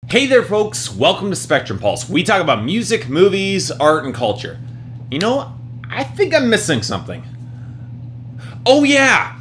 Hey there folks, welcome to Spectrum Pulse. We talk about music, movies, art, and culture. You know, I think I'm missing something. Oh yeah!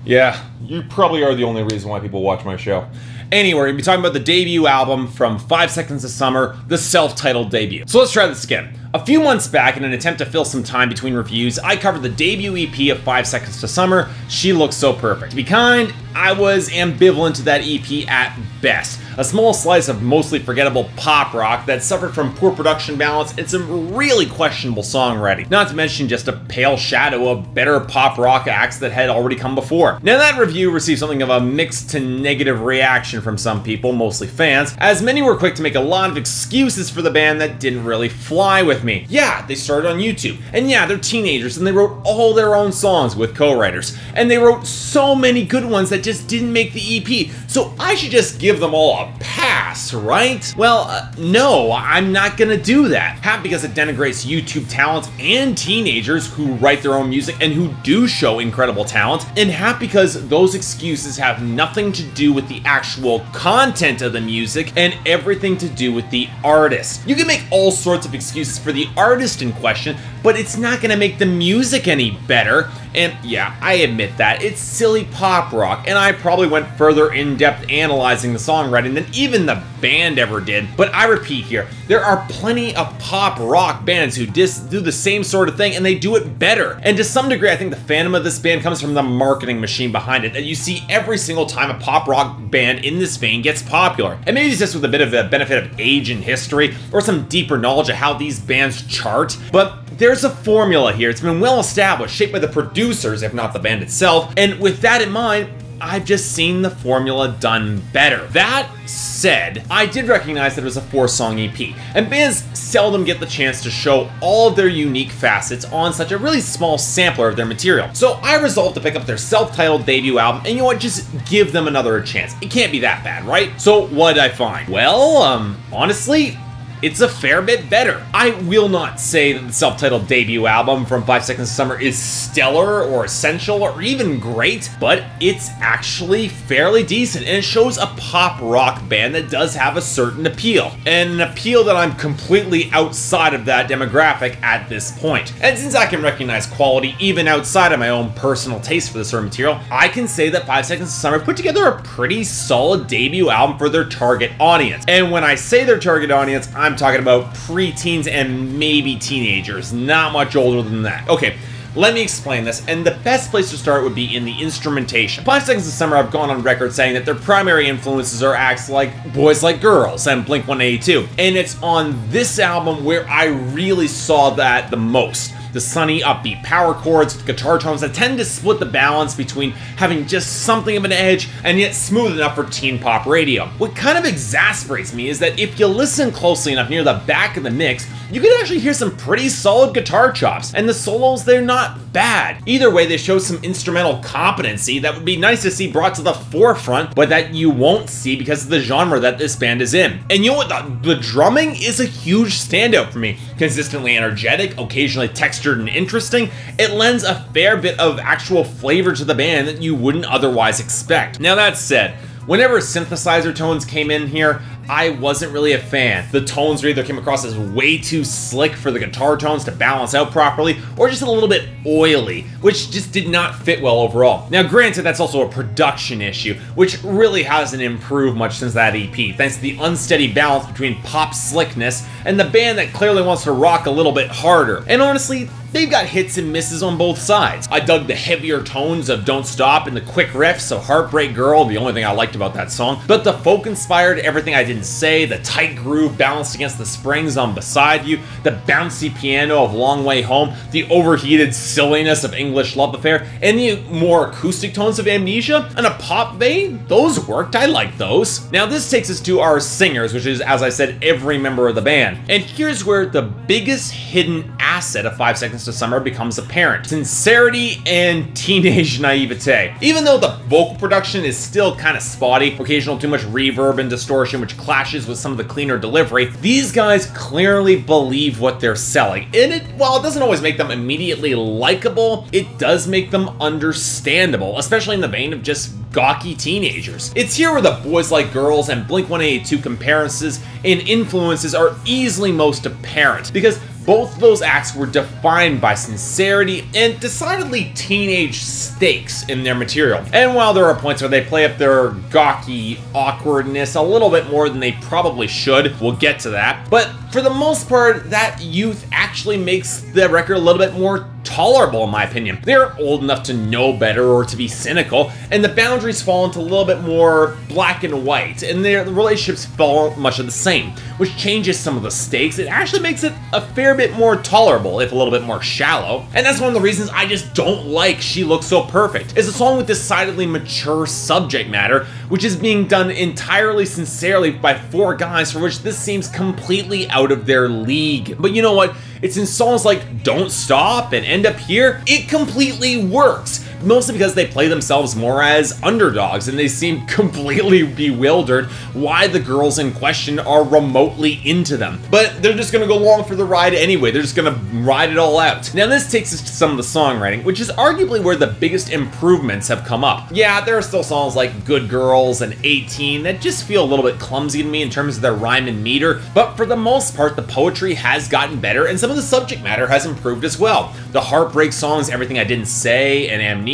Yeah, you probably are the only reason why people watch my show. Anyway, we're going to be talking about the debut album from 5 Seconds of Summer, the self-titled debut. So let's try this again. A few months back, in an attempt to fill some time between reviews, I covered the debut EP of 5 Seconds to Summer, She Looks So Perfect. To be kind, I was ambivalent to that EP at best. A small slice of mostly forgettable pop rock that suffered from poor production balance and some really questionable songwriting. Not to mention just a pale shadow of better pop rock acts that had already come before. Now that review received something of a mixed to negative reaction from some people, mostly fans, as many were quick to make a lot of excuses for the band that didn't really fly with me. Yeah, they started on YouTube, and yeah, they're teenagers and they wrote all their own songs with co-writers, and they wrote so many good ones that just didn't make the EP, so I should just give them all a pass, right? Well, no, I'm not gonna do that. Half because it denigrates YouTube talent and teenagers who write their own music and who do show incredible talent, and half because those excuses have nothing to do with the actual content of the music and everything to do with the artist. You can make all sorts of excuses for the artist in question, but it's not gonna make the music any better. And yeah, I admit that, it's silly pop rock, and I probably went further in-depth analyzing the songwriting than even the band ever did. But I repeat here, there are plenty of pop rock bands who do the same sort of thing, and they do it better. And to some degree, I think the fandom of this band comes from the marketing machine behind it that you see every single time a pop rock band in this vein gets popular. And maybe it's just with a bit of the benefit of age and history, or some deeper knowledge of how these bands chart, but there's a formula here. It's been well established, shaped by the producers, if not the band itself, and with that in mind, I've just seen the formula done better. That said, I did recognize that it was a 4-song EP, and bands seldom get the chance to show all of their unique facets on such a really small sampler of their material. So I resolved to pick up their self-titled debut album, and you know what, just give them another chance. It can't be that bad, right? So what did I find? Well, honestly, it's a fair bit better. I will not say that the self-titled debut album from 5 Seconds of Summer is stellar or essential or even great, but it's actually fairly decent, and it shows a pop rock band that does have a certain appeal, and an appeal that I'm completely outside of that demographic at this point. And since I can recognize quality even outside of my own personal taste for this sort of material, I can say that 5 Seconds of Summer put together a pretty solid debut album for their target audience. And when I say their target audience, I'm talking about preteens and maybe teenagers, not much older than that. Okay, let me explain this, and the best place to start would be in the instrumentation. 5 Seconds of Summer have gone on record saying that their primary influences are acts like Boys Like Girls and Blink-182, and it's on this album where I really saw that the most. The sunny, upbeat power chords with guitar tones that tend to split the balance between having just something of an edge and yet smooth enough for teen pop radio. What kind of exasperates me is that if you listen closely enough near the back of the mix, you can actually hear some pretty solid guitar chops, and the solos, they're not bad. Either way, they show some instrumental competency that would be nice to see brought to the forefront, but that you won't see because of the genre that this band is in. And you know what, the drumming is a huge standout for me. Consistently energetic, occasionally textured and interesting, it lends a fair bit of actual flavor to the band that you wouldn't otherwise expect. Now that said, whenever synthesizer tones came in here, I wasn't really a fan. The tones either came across as way too slick for the guitar tones to balance out properly, or just a little bit oily, which just did not fit well overall. Now granted, that's also a production issue, which really hasn't improved much since that EP, thanks to the unsteady balance between pop slickness and the band that clearly wants to rock a little bit harder. And honestly, they've got hits and misses on both sides. I dug the heavier tones of Don't Stop and the quick riffs of Heartbreak Girl, the only thing I liked about that song, but the folk-inspired Everything I Didn't Say, the tight groove balanced against the springs on Beside You, the bouncy piano of Long Way Home, the overheated silliness of English Love Affair, and the more acoustic tones of Amnesia, and a pop vein, those worked, I liked those. Now this takes us to our singers, which is, as I said, every member of the band. And here's where the biggest hidden asset of 5 Seconds Seconds to Summer becomes apparent. Sincerity and teenage naivete. Even though the vocal production is still kind of spotty, occasional too much reverb and distortion which clashes with some of the cleaner delivery, these guys clearly believe what they're selling. And while it doesn't always make them immediately likable, it does make them understandable, especially in the vein of just gawky teenagers. It's here where the Boys Like Girls and Blink-182 comparisons and influences are easily most apparent, because both of those acts were defined by sincerity and decidedly teenage stakes in their material. And while there are points where they play up their gawky awkwardness a little bit more than they probably should, we'll get to that, but for the most part, that youth actually makes the record a little bit more tolerable, in my opinion. They're old enough to know better or to be cynical, and the boundaries fall into a little bit more black and white, and the relationships fall much of the same, which changes some of the stakes. It actually makes it a fair bit more tolerable, if a little bit more shallow, and that's one of the reasons I just don't like She Looks So Perfect. It's a song with decidedly mature subject matter, which is being done entirely sincerely by four guys for which this seems completely out of their league. But you know what? It's in songs like Don't Stop and End Up Here, it completely works. Mostly because they play themselves more as underdogs and they seem completely bewildered why the girls in question are remotely into them. But they're just gonna go along for the ride anyway, they're just gonna ride it all out. Now this takes us to some of the songwriting, which is arguably where the biggest improvements have come up. Yeah, there are still songs like Good Girls and 18 that just feel a little bit clumsy to me in terms of their rhyme and meter, but for the most part the poetry has gotten better and some of the subject matter has improved as well. The heartbreak songs, Everything I Didn't Say and Amnesia,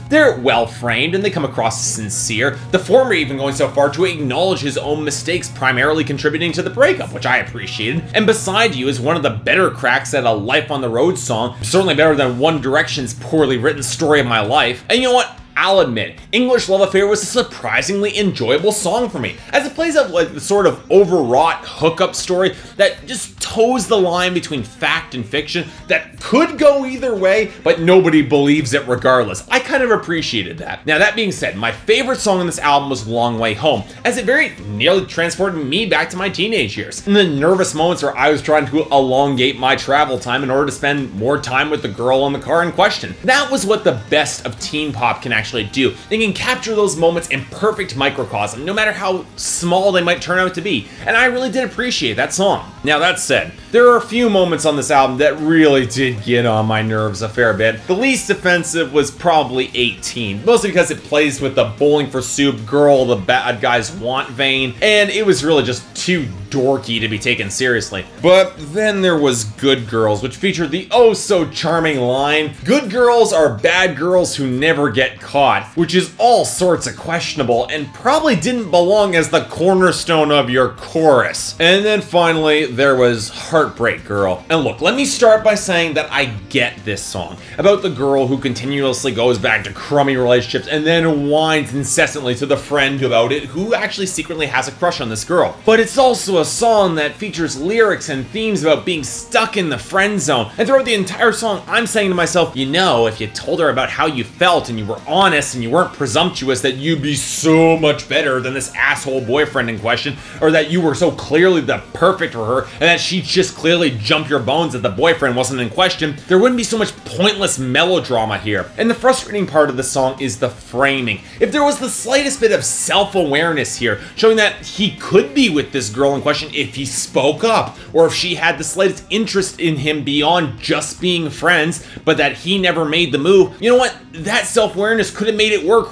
they're well framed and they come across as sincere, the former even going so far to acknowledge his own mistakes primarily contributing to the breakup, which I appreciated. And Beside You is one of the better cracks at a Life on the Road song, certainly better than One Direction's poorly written Story of My Life. And you know what? I'll admit, English Love Affair was a surprisingly enjoyable song for me, as it plays out like the sort of overwrought hookup story that just toes the line between fact and fiction that could go either way, but nobody believes it regardless. I kind of appreciated that. Now that being said, my favorite song on this album was Long Way Home, as it very nearly transported me back to my teenage years, in the nervous moments where I was trying to elongate my travel time in order to spend more time with the girl in the car in question. That was what the best of teen pop can actually do. They can capture those moments in perfect microcosm, no matter how small they might turn out to be, and I really did appreciate that song. Now that said, there are a few moments on this album that really did get on my nerves a fair bit. The least offensive was probably 18, mostly because it plays with the bowling for soup, girl the bad guys want vein, and it was really just too dorky to be taken seriously. But then there was Good Girls, which featured the oh so charming line, "Good girls are bad girls who never get caught," which is all sorts of questionable and probably didn't belong as the cornerstone of your chorus. And then finally, there was Heartbreak Girl. And look, let me start by saying that I get this song about the girl who continuously goes back to crummy relationships and then whines incessantly to the friend about it who actually secretly has a crush on this girl. But it's also a song that features lyrics and themes about being stuck in the friend zone. And throughout the entire song, I'm saying to myself, you know, if you told her about how you felt and you were honest and you weren't presumptuous, that you'd be so much better than this asshole boyfriend in question, or that you were so clearly the perfect for her and that she'd just clearly jump your bones that the boyfriend wasn't in question, there wouldn't be so much pointless melodrama here. And the frustrating part of the song is the framing. If there was the slightest bit of self-awareness here, showing that he could be with this girl in question if he spoke up, or if she had the slightest interest in him beyond just being friends, but that he never made the move, you know what? That self-awareness could have made it work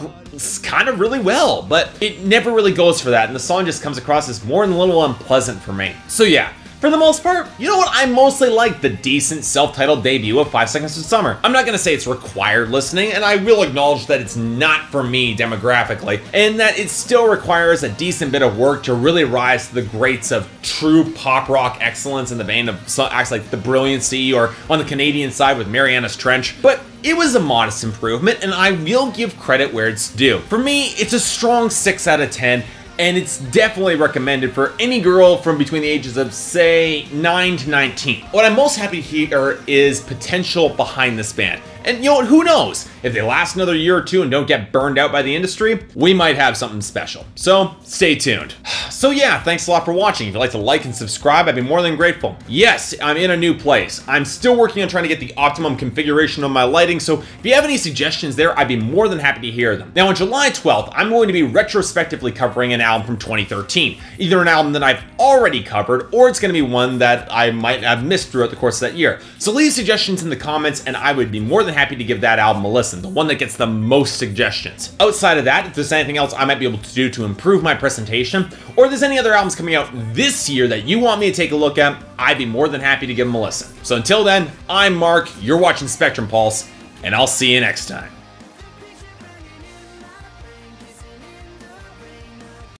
kind of really well, but it never really goes for that, and the song just comes across as more than a little unpleasant for me. So yeah, for the most part, you know what, I mostly like the decent self-titled debut of 5 Seconds to Summer. I'm not gonna say it's required listening, and I will acknowledge that it's not for me demographically, and that it still requires a decent bit of work to really rise to the greats of true pop rock excellence in the vein of acts like The Brilliancy, or on the Canadian side with Mariana's Trench, but it was a modest improvement, and I will give credit where it's due. For me, it's a strong 6 out of 10, and it's definitely recommended for any girl from between the ages of, say, 9 to 19. What I'm most happy to hear is potential behind this band, And you know what, who knows? If they last another year or two and don't get burned out by the industry, we might have something special. So stay tuned. So yeah, thanks a lot for watching. If you'd like to like and subscribe, I'd be more than grateful. Yes, I'm in a new place. I'm still working on trying to get the optimum configuration of my lighting, so if you have any suggestions there, I'd be more than happy to hear them. Now on July 12th, I'm going to be retrospectively covering an album from 2013. Either an album that I've already covered, or it's going to be one that I might have missed throughout the course of that year. So leave suggestions in the comments and I would be more than happy to give that album a listen, the one that gets the most suggestions. Outside of that, if there's anything else I might be able to do to improve my presentation, or if there's any other albums coming out this year that you want me to take a look at, I'd be more than happy to give them a listen. So until then, I'm Mark, you're watching Spectrum Pulse, and I'll see you next time.